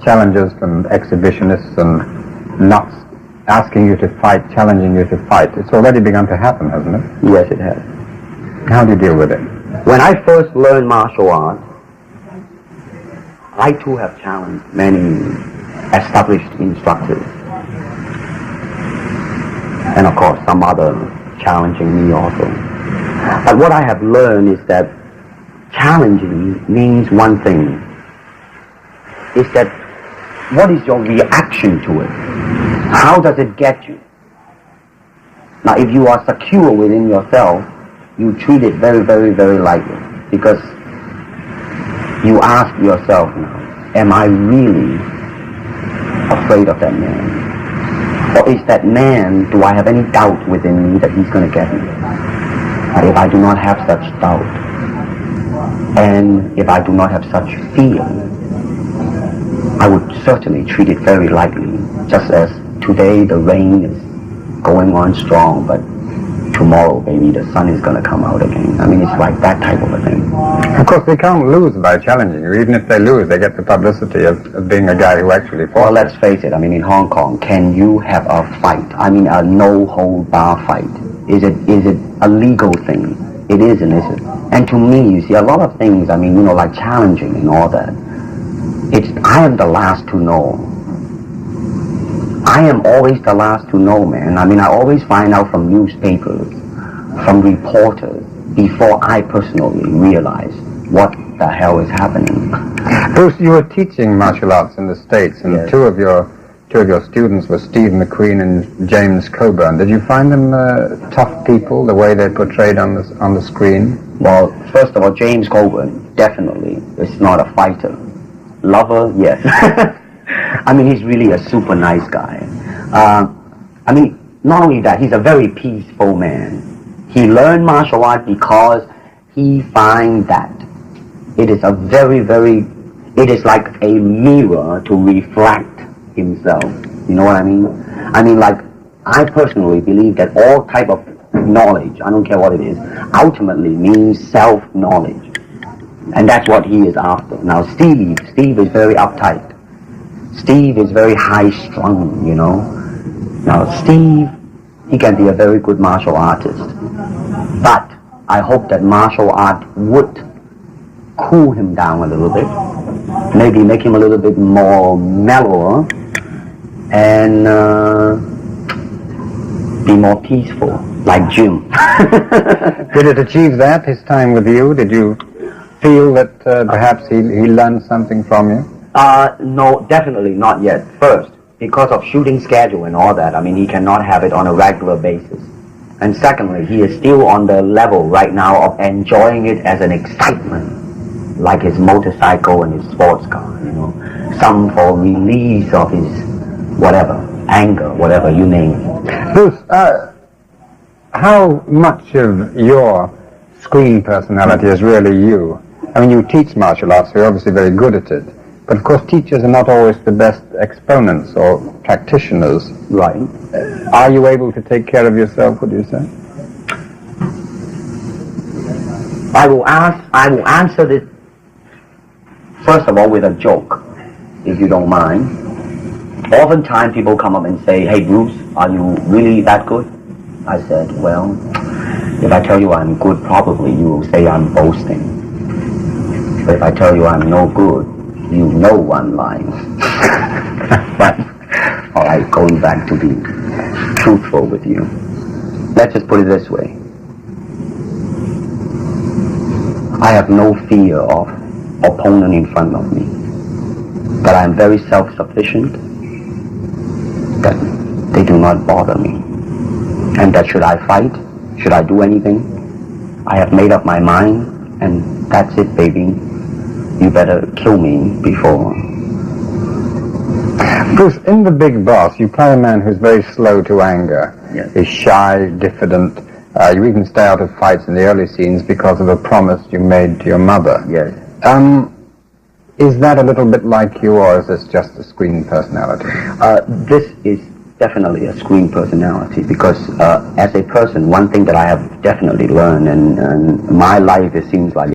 challenges from exhibitionists and not asking you to fight, challenging you to fight. It's already begun to happen, hasn't it? Yes, it has. How do you deal with it? When I first learned martial art, I too have challenged many established instructors. And of course, some other challenging me also. But what I have learned is that challenging means one thing. Is that what is your reaction to it? How does it get you? Now, if you are secure within yourself, you treat it very, very, very lightly. Because you ask yourself now, am I really afraid of that man? Or is that man, do I have any doubt within me that he's going to get me? But if I do not have such doubt, and if I do not have such fear, I would certainly treat it very lightly, just as today the rain is going on strong, but tomorrow maybe the sun is going to come out again. I mean, it's like that type of a thing. Of course, they can't lose by challenging you. Even if they lose, they get the publicity of being a guy who actually fought. Well, let's face it. I mean, in Hong Kong, can you have a fight? I mean, a no-hold-bar fight. Is it a legal thing? It isn't, is it? And to me, you see, a lot of things, I mean, you know, like challenging and all that, I am the last to know. I am always the last to know, man. I mean, I always find out from newspapers, from reporters, before I personally realize what the hell is happening. Bruce, you were teaching martial arts in the States, and yes. two of your students were Steve McQueen and James Coburn. Did you find them tough people, the way they portrayed on the screen? Well, first of all, James Coburn definitely is not a fighter. Lover, yes. I mean, he's really a super nice guy. I mean, not only that, he's a very peaceful man. He learned martial art because he finds that it is a very, very, it is like a mirror to reflect himself. You know what I mean? I mean, like, I personally believe that all type of knowledge, I don't care what it is, ultimately means self-knowledge. And that's what he is after. Now, Steve is very uptight. Steve is very high-strung, you know. Now, Steve, he can be a very good martial artist. But I hope that martial art would cool him down a little bit. Maybe make him a little bit more mellower and be more peaceful, like Jim. Did it achieve that, his time with you? Did you feel that perhaps he learned something from you? No, definitely not yet. First, because of shooting schedule and all that, I mean, he cannot have it on a regular basis. And secondly, he is still on the level right now of enjoying it as an excitement, like his motorcycle and his sports car, you know. Some for release of his whatever, anger, whatever, you name it. Bruce, how much of your screen personality is really you? I mean, you teach martial arts, so you're obviously very good at it. But of course, teachers are not always the best exponents or practitioners. Right. Are you able to take care of yourself, would you say? I will answer this, first of all, with a joke, if you don't mind. Oftentimes people come up and say, hey Bruce, are you really that good? I said, well, if I tell you I'm good, probably you will say I'm boasting. But if I tell you I'm no good, you know I'm lying. But, alright, going back to be truthful with you. Let's just put it this way. I have no fear of opponent in front of me. But I'm very self-sufficient. That they do not bother me. And that should I fight, should I do anything, I have made up my mind, and that's it, baby. You better kill me before. Bruce, in The Big Boss, you play a man who's very slow to anger. Yes. He's shy, diffident. You even stay out of fights in the early scenes because of a promise you made to your mother. Yes. Is that a little bit like you, or is this just a screen personality? This is definitely a screen personality, because as a person, one thing that I have definitely learned, and my life, it seems like